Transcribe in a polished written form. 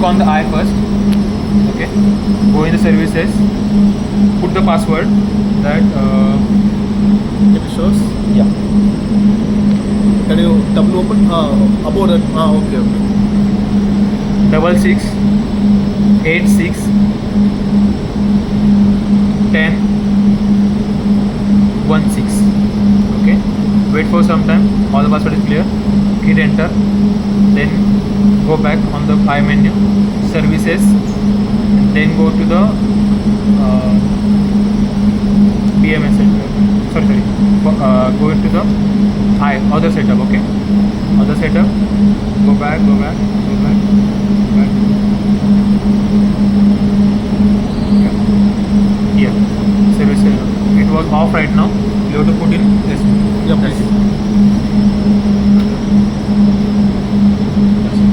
on the I first. Okay, go in the services, put the password that It shows. yeah, Can you double open? About that. Okay. 66 86 10 16. Okay, wait for some time. All the password is clear. Hit enter. Then go back on the I menu, services. Then go to the BMS setup. Sorry. Go into the other setup. Okay, other setup. Go back. Yeah. Here. Service. It was off right now. You have to put in this. Yeah, That's please. it.